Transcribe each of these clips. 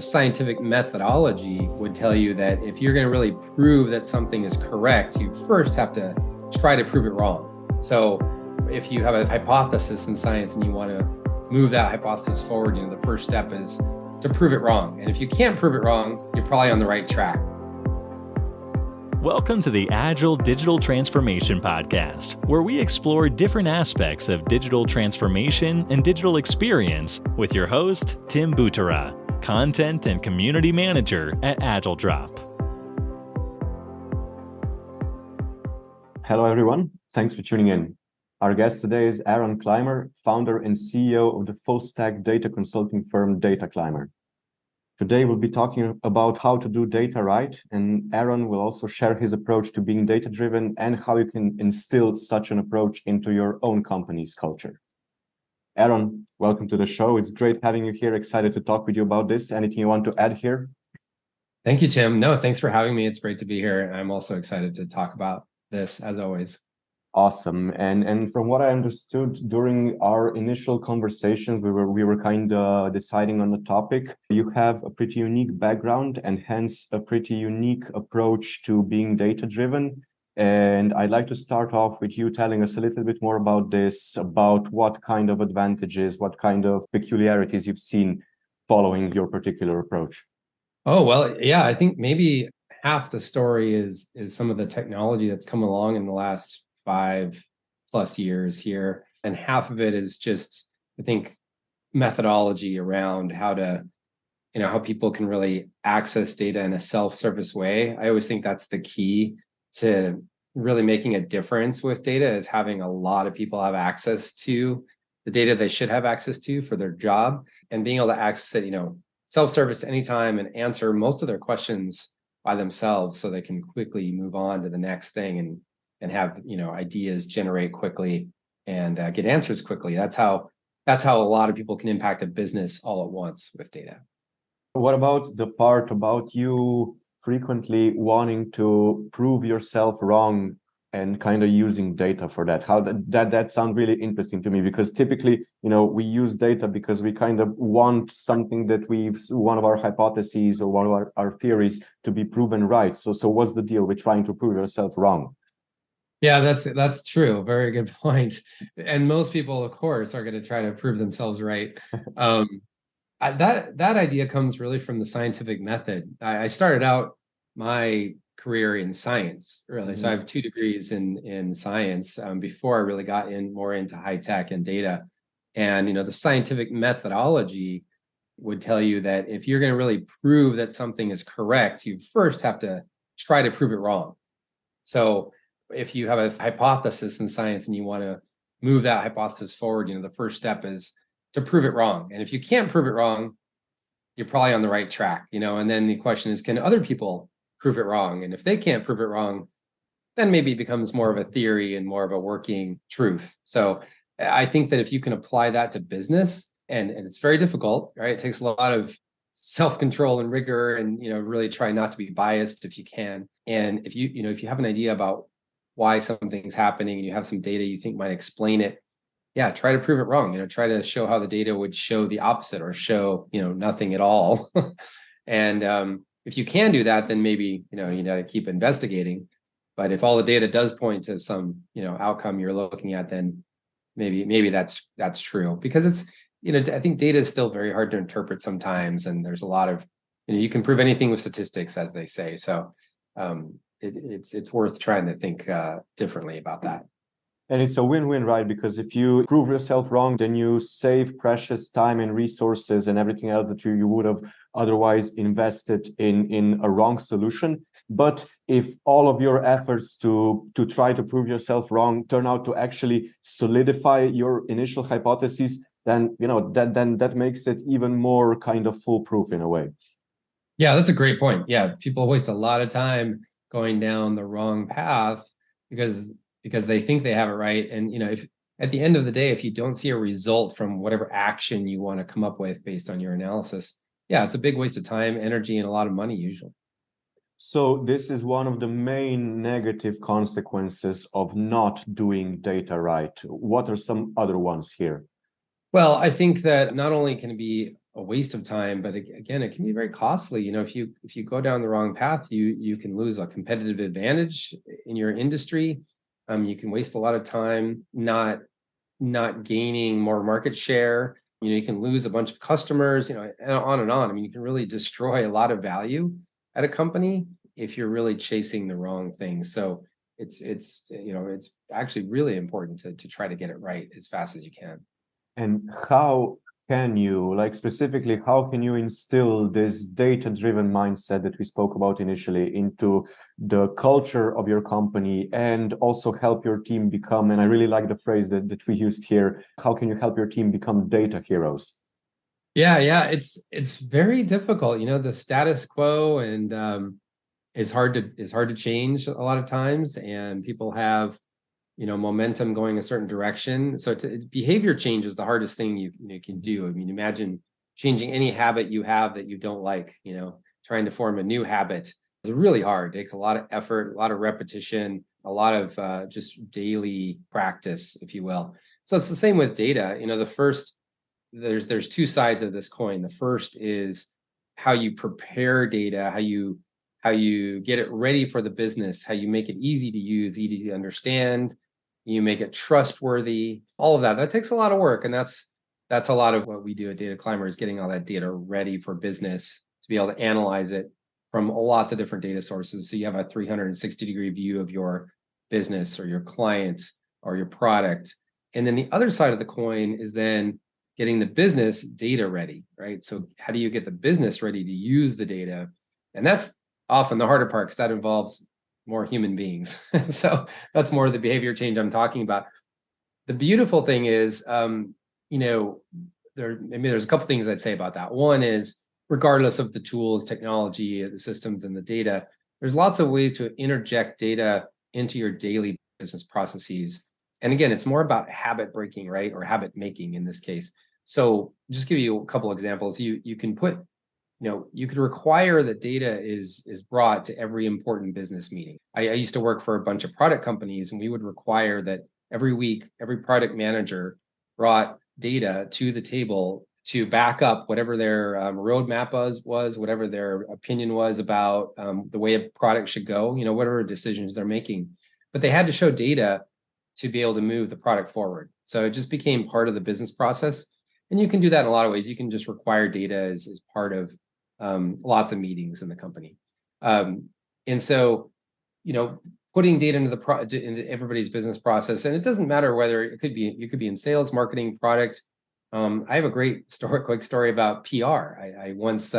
the scientific methodology would tell you that if you're going to really prove that something is correct, you first have to try to prove it wrong. So if you have a hypothesis in science and you want to move that hypothesis forward, the first step is to prove it wrong. And if you can't prove it wrong, you're probably on the right track. Welcome to the Agile Digital Transformation Podcast, where we explore different aspects of digital transformation and digital experience with your host, Tim Butera, Content and Community Manager at AgileDrop. Hello, everyone. Thanks for tuning in. Our guest today is Aron Clymer, founder and CEO of the full-stack data consulting firm Data Clymer. Today, we'll be talking about how to do data right, and Aron will also share his approach to being data-driven and how you can instill such an approach into your own company's culture. Aron, welcome to the show. It's great having you here. Excited to talk with you about this. Anything you want to add here? Thank you, Tim. No, thanks for having me. It's great to be here. I'm also excited to talk about this, as always. Awesome. And from what I understood during our initial conversations, we were kind of deciding on the topic. You have a pretty unique background and hence a pretty unique approach to being data-driven. And I'd like to start off with you telling us a little bit more about this, about what kind of advantages, what kind of peculiarities you've seen following your particular approach. Oh, well, yeah, I think maybe half the story is some of the technology that's come along in the last 5+ years here. And half of it is just, I think, methodology around how to, how people can really access data in a self-service way. I always think that's the key to really making a difference with data, is having a lot of people have access to the data they should have access to for their job, and being able to access it, self-service anytime and answer most of their questions by themselves, so they can quickly move on to the next thing and have ideas generate quickly and get answers quickly. That's how a lot of people can impact a business all at once with data. What about the part about you frequently wanting to prove yourself wrong and kind of using data for that? How that sounds really interesting to me, because typically, we use data because we kind of want something that one of our hypotheses or one of our theories to be proven right. So what's the deal with trying to prove yourself wrong? Yeah, that's true. Very good point. And most people, of course, are going to try to prove themselves right. That idea comes really from the scientific method. I started out my career in science, really. Mm-hmm. So I have 2 degrees in science before I really got more into high tech and data. And the scientific methodology would tell you that if you're going to really prove that something is correct, you first have to try to prove it wrong. So if you have a hypothesis in science and you want to move that hypothesis forward, the first step is to prove it wrong. And if you can't prove it wrong, you're probably on the right track, and then the question is, can other people prove it wrong? And if they can't prove it wrong, then maybe it becomes more of a theory and more of a working truth. So I think that if you can apply that to business, and it's very difficult, right? It takes a lot of self-control and rigor, and really try not to be biased if you can. And if you have an idea about why something's happening and you have some data you think might explain it, try to prove it wrong. Try to show how the data would show the opposite, or show nothing at all. And if you can do that, then maybe you got to keep investigating. But if all the data does point to some outcome you're looking at, then maybe that's true. Because it's I think data is still very hard to interpret sometimes, and there's a lot of you can prove anything with statistics, as they say. So it's worth trying to think differently about that. And it's a win-win, right? Because if you prove yourself wrong, then you save precious time and resources and everything else that you would have otherwise invested in a wrong solution. But if all of your efforts to try to prove yourself wrong turn out to actually solidify your initial hypotheses, then that makes it even more kind of foolproof in a way. Yeah, that's a great point. Yeah, people waste a lot of time going down the wrong path because they think they have it right. And if at the end of the day, if you don't see a result from whatever action you want to come up with based on your analysis, it's a big waste of time, energy, and a lot of money usually. So this is one of the main negative consequences of not doing data right. What are some other ones here? Well, I think that not only can it be a waste of time, but again, it can be very costly. If you go down the wrong path, you can lose a competitive advantage in your industry. You can waste a lot of time not gaining more market share. You can lose a bunch of customers, and on and on. I mean, you can really destroy a lot of value at a company if you're really chasing the wrong thing. So it's actually really important to try to get it right as fast as you can. And how can you, like specifically, how can you instill this data-driven mindset that we spoke about initially into the culture of your company and also help your team become, and I really like the phrase that we used here, how can you help your team become data heroes? Yeah, it's very difficult. The status quo and is hard to change a lot of times, and people have momentum going a certain direction. So behavior change is the hardest thing you can do. I mean, imagine changing any habit you have that you don't like. Trying to form a new habit is really hard. It takes a lot of effort, a lot of repetition, a lot of just daily practice, if you will. So it's the same with data. There's two sides of this coin. The first is how you prepare data, how you get it ready for the business, how you make it easy to use, easy to understand, you make it trustworthy, all of that. That takes a lot of work. And that's a lot of what we do at Data Clymer, is getting all that data ready for business to be able to analyze it from lots of different data sources. So you have a 360-degree view of your business or your client or your product. And then the other side of the coin is then getting the business data ready, right? So how do you get the business ready to use the data? And that's often the harder part, because that involves more human beings. So that's more of the behavior change I'm talking about. The beautiful thing is, there's a couple things I'd say about that. One is, regardless of the tools, technology, the systems, and the data, there's lots of ways to interject data into your daily business processes. And again, it's more about habit breaking, right? Or habit making in this case. So just give you a couple examples. You can put you could require that data is brought to every important business meeting. I used to work for a bunch of product companies, and we would require that every week, every product manager brought data to the table to back up whatever their roadmap was, whatever their opinion was about the way a product should go, whatever decisions they're making. But they had to show data to be able to move the product forward. So it just became part of the business process. And you can do that in a lot of ways. You can just require data as part of lots of meetings in the company. And so, putting data into everybody's business process, and it doesn't matter whether you could be in sales, marketing, product. I have a quick story about PR. I once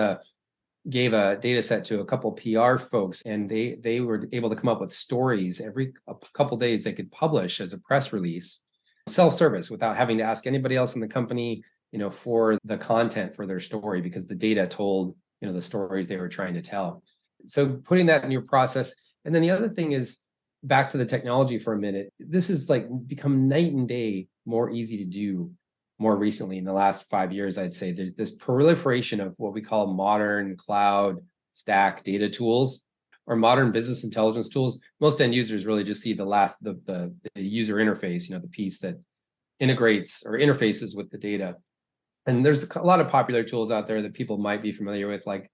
gave a data set to a couple PR folks, and they were able to come up with stories every couple days they could publish as a press release, self-service, without having to ask anybody else in the company, for the content for their story, because the data told the stories they were trying to tell. So putting that in your process. And then the other thing is, back to the technology for a minute, this is like become night and day more easy to do more recently. In the last 5 years, I'd say there's this proliferation of what we call modern cloud stack data tools, or modern business intelligence tools. Most end users really just see the user interface, the piece that integrates or interfaces with the data. And there's a lot of popular tools out there that people might be familiar with, like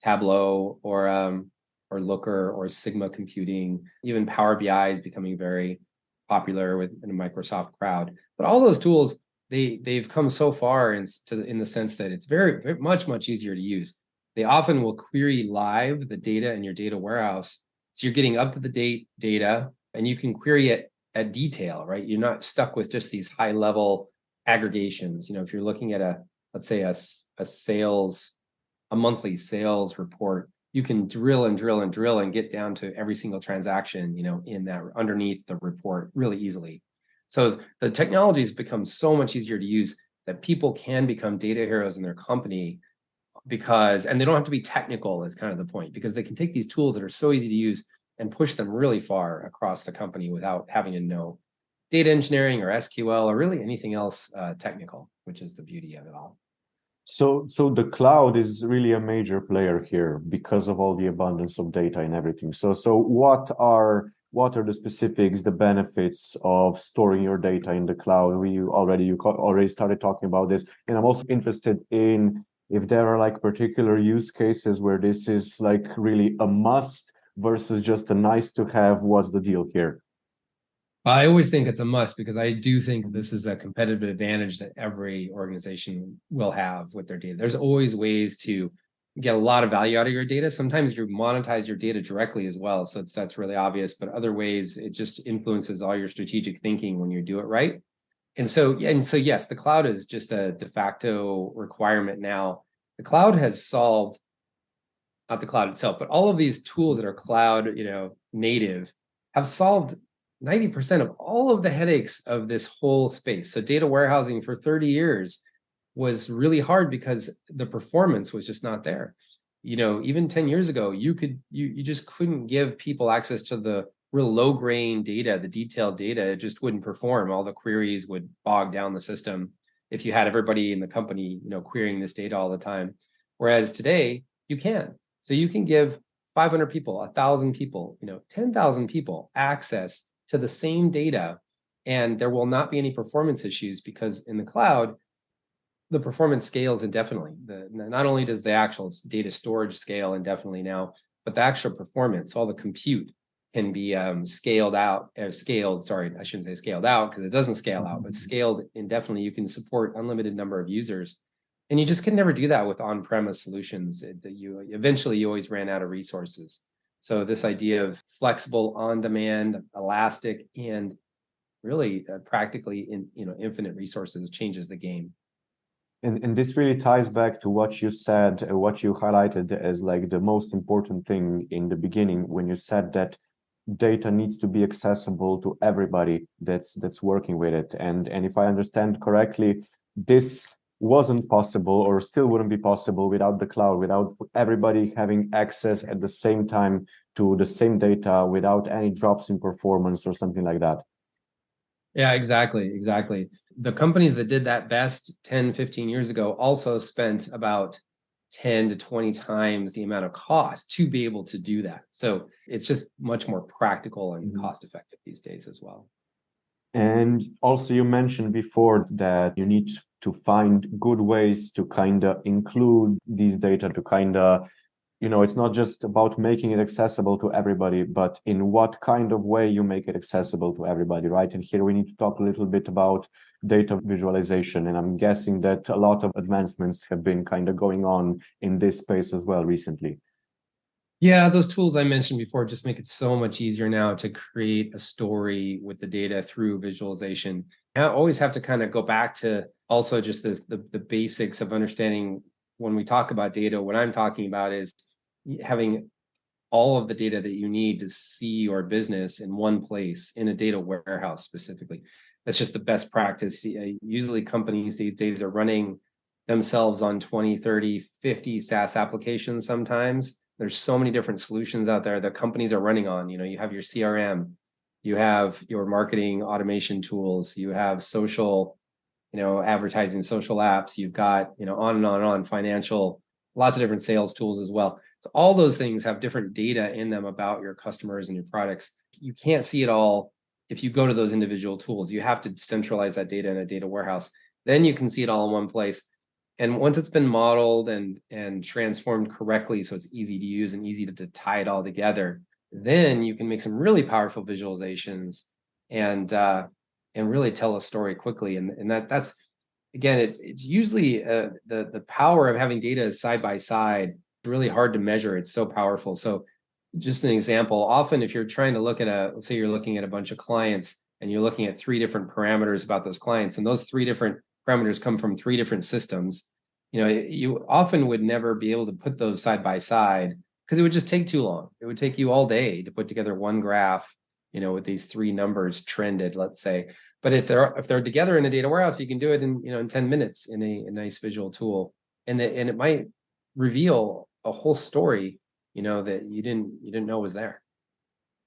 Tableau or Looker or Sigma Computing. Even Power BI is becoming very popular in a Microsoft crowd. But all those tools, they've come so far in the sense that it's very, very much easier to use. They often will query live the data in your data warehouse, so you're getting up to the date data, and you can query it at detail, right? You're not stuck with just these high level aggregations. If you're looking at let's say a monthly sales report, you can drill and get down to every single transaction, in that underneath the report really easily. So the technology has become so much easier to use that people can become data heroes in their company, and they don't have to be technical, is kind of the point, because they can take these tools that are so easy to use and push them really far across the company without having to know data engineering or SQL or really anything else technical, which is the beauty of it all. So the cloud is really a major player here because of all the abundance of data and everything. So what are the specifics, the benefits of storing your data in the cloud? You already started talking about this, and I'm also interested in if there are like particular use cases where this is like really a must versus just a nice to have. What's the deal here? I always think it's a must because I do think this is a competitive advantage that every organization will have with their data. There's always ways to get a lot of value out of your data. Sometimes you monetize your data directly as well. So that's really obvious, but other ways it just influences all your strategic thinking when you do it right. And so yes, the cloud is just a de facto requirement now. The cloud has solved, not the cloud itself, but all of these tools that are cloud, native have solved 90% of all of the headaches of this whole space. So data warehousing for 30 years was really hard because the performance was just not there. Even 10 years ago, you just couldn't give people access to the real low grain data, the detailed data. It just wouldn't perform. All the queries would bog down the system if you had everybody in the company, querying this data all the time. Whereas today, you can. So you can give 500 people, 1,000 people, 10,000 people access to the same data, and there will not be any performance issues because in the cloud, the performance scales indefinitely. Not only does the actual data storage scale indefinitely now, but the actual performance, all the compute can be scaled out, or scaled, sorry, I shouldn't say scaled out because it doesn't scale out, but scaled indefinitely. You can support unlimited number of users. And you just can never do that with on-premise solutions that you always ran out of resources. So this idea of flexible, on-demand, elastic, and really practically infinite resources changes the game. And this really ties back to what you said, what you highlighted as like the most important thing in the beginning when you said that data needs to be accessible to everybody that's working with it. And if I understand correctly, this wasn't possible or still wouldn't be possible without the cloud, without everybody having access at the same time to the same data without any drops in performance or something like that. Yeah, exactly. The companies that did that best 10, 15 years ago also spent about 10 to 20 times the amount of cost to be able to do that. So it's just much more practical and cost effective these days as well. And also, you mentioned before that you need to find good ways to kind of include these data to kind of, it's not just about making it accessible to everybody, but in what kind of way you make it accessible to everybody, right? And here we need to talk a little bit about data visualization. And I'm guessing that a lot of advancements have been kind of going on in this space as well recently. Yeah, those tools I mentioned before just make it so much easier now to create a story with the data through visualization. I always have to kind of go back to also just the basics of understanding when we talk about data. What I'm talking about is having all of the data that you need to see your business in one place in a data warehouse specifically. That's just the best practice. Usually companies these days are running themselves on 20, 30, 50 SaaS applications sometimes. There's so many different solutions out there that companies are running on. You have your CRM, you have your marketing automation tools, you have social, advertising, social apps, you've got, on and on and on, financial, lots of different sales tools as well. So all those things have different data in them about your customers and your products. You can't see it all if you go to those individual tools. You have to centralize that data in a data warehouse. Then you can see it all in one place. And once it's been modeled and transformed correctly, so it's easy to use and easy to tie it all together, then you can make some really powerful visualizations and really tell a story quickly. And that's again, it's usually the power of having data side by side. It's really hard to measure. It's so powerful. So just an example, often if you're trying to look at let's say you're looking at a bunch of clients and you're looking at three different parameters about those clients, and those three different parameters come from three different systems, you often would never be able to put those side by side because it would just take too long. It would take you all day to put together one graph, with these three numbers trended, let's say. But if they're together in a data warehouse, you can do it in 10 minutes in a nice visual tool, and it might reveal a whole story, that you didn't know was there.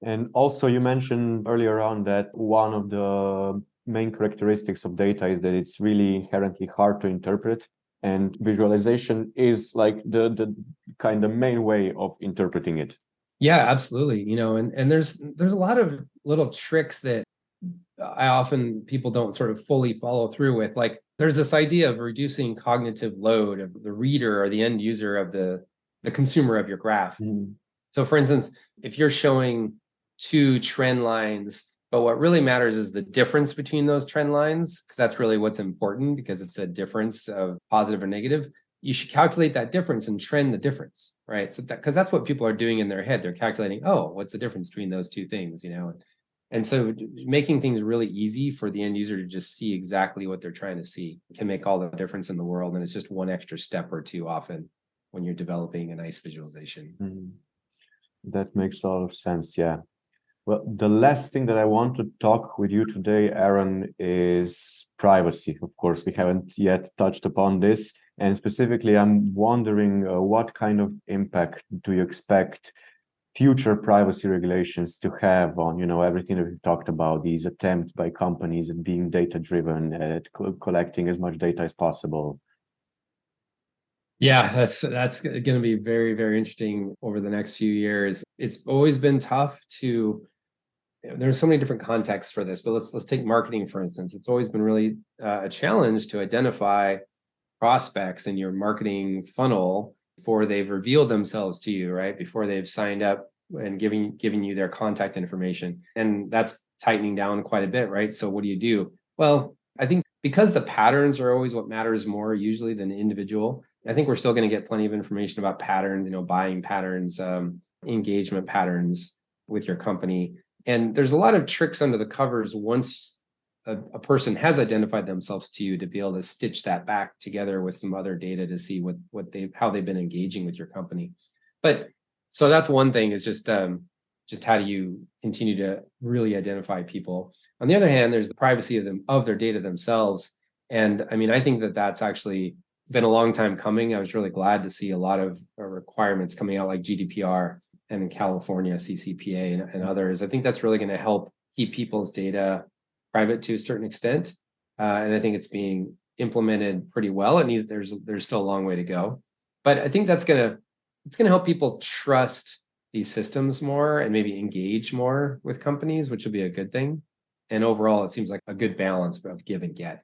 And also, you mentioned earlier on that one of the main characteristics of data is that it's really inherently hard to interpret. And visualization is like the kind of main way of interpreting it. Yeah, absolutely. And there's a lot of little tricks that people don't sort of fully follow through with. Like there's this idea of reducing cognitive load of the reader or the end user of the consumer of your graph. So for instance, if you're showing two trend lines, but what really matters is the difference between those trend lines, because that's really what's important, because it's a difference of positive or negative. You should calculate that difference and trend the difference, right? So that, because that's what people are doing in their head. They're calculating, oh, what's the difference between those two things, you know? And so making things really easy for the end user to just see exactly what they're trying to see can make all the difference in the world. And it's just one extra step or two often when you're developing a nice visualization. That makes a lot of sense. Yeah. Well, the last thing that I want to talk with you today, Aaron, is privacy. Of course, we haven't yet touched upon this. And specifically, I'm wondering what kind of impact do you expect future privacy regulations to have on, everything that we've talked about, these attempts by companies at being data-driven, at collecting as much data as possible? Yeah, that's going to be very, very interesting over the next few years. It's always been tough to, there's so many different contexts for this, but let's take marketing, for instance. It's always been really a challenge to identify prospects in your marketing funnel before they've revealed themselves to you, right? Before they've signed up and giving you their contact information. And that's tightening down quite a bit, right? So what do you do? Well, I think because the patterns are always what matters more usually than the individual, I think we're still going to get plenty of information about patterns, buying patterns, engagement patterns with your company. And there's a lot of tricks under the covers once a person has identified themselves to you to be able to stitch that back together with some other data to see how they've been engaging with your company. But so that's one thing, is just how do you continue to really identify people. On the other hand, there's the privacy of their data themselves. And I mean, I think that that's actually been a long time coming. I was really glad to see a lot of requirements coming out, like GDPR and in California, CCPA and others. I think that's really going to help keep people's data private to a certain extent. And I think it's being implemented pretty well. There's still a long way to go. But I think it's going to help people trust these systems more and maybe engage more with companies, which will be a good thing. And overall, it seems like a good balance of give and get.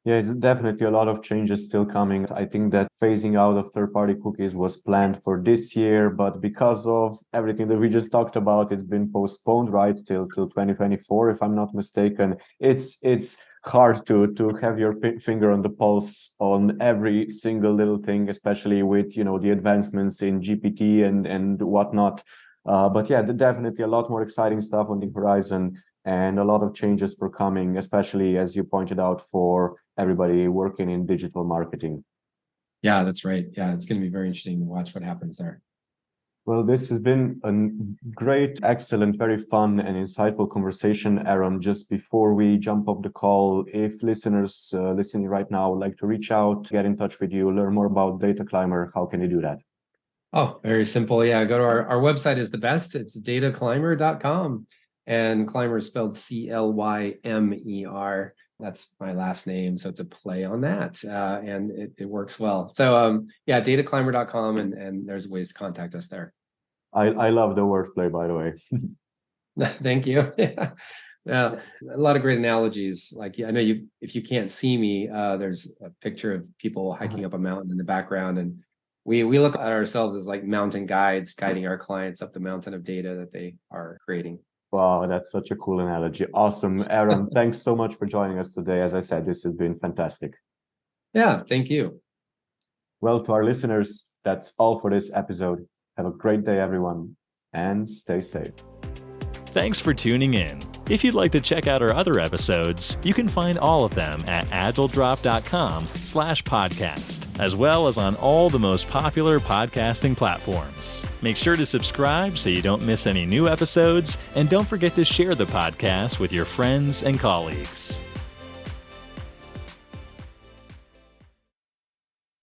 Yeah, it's definitely a lot of changes still coming. I think that phasing out of third-party cookies was planned for this year, but because of everything that we just talked about, it's been postponed, right, till 2024, if I'm not mistaken. It's hard to have your finger on the pulse on every single little thing, especially with the advancements in GPT and whatnot. But yeah, definitely a lot more exciting stuff on the horizon, and a lot of changes for coming, especially as you pointed out, for everybody working in digital marketing. Yeah, that's right. Yeah, it's going to be very interesting to watch what happens there. Well, this has been a great, excellent, very fun and insightful conversation, Aaron. Just before we jump off the call, if listeners listening right now would like to reach out, get in touch with you, learn more about Data Clymer, how can they do that? Oh, very simple. Yeah, go to our website is the best. It's dataclymer.com. And Clymer is spelled Clymer. That's my last name, so it's a play on that, and it works well. So yeah, dataclymer.com, and there's ways to contact us there. I love the wordplay, by the way. Thank you. Yeah. A lot of great analogies. Like, I know if you can't see me, there's a picture of people hiking up a mountain in the background, and we look at ourselves as like mountain guides guiding our clients up the mountain of data that they are creating. Wow, that's such a cool analogy. Awesome. Aaron, thanks so much for joining us today. As I said, this has been fantastic. Yeah, thank you. Well, to our listeners, that's all for this episode. Have a great day, everyone, and stay safe. Thanks for tuning in. If you'd like to check out our other episodes, you can find all of them at agiledrop.com/podcast, as well as on all the most popular podcasting platforms. Make sure to subscribe so you don't miss any new episodes, and don't forget to share the podcast with your friends and colleagues.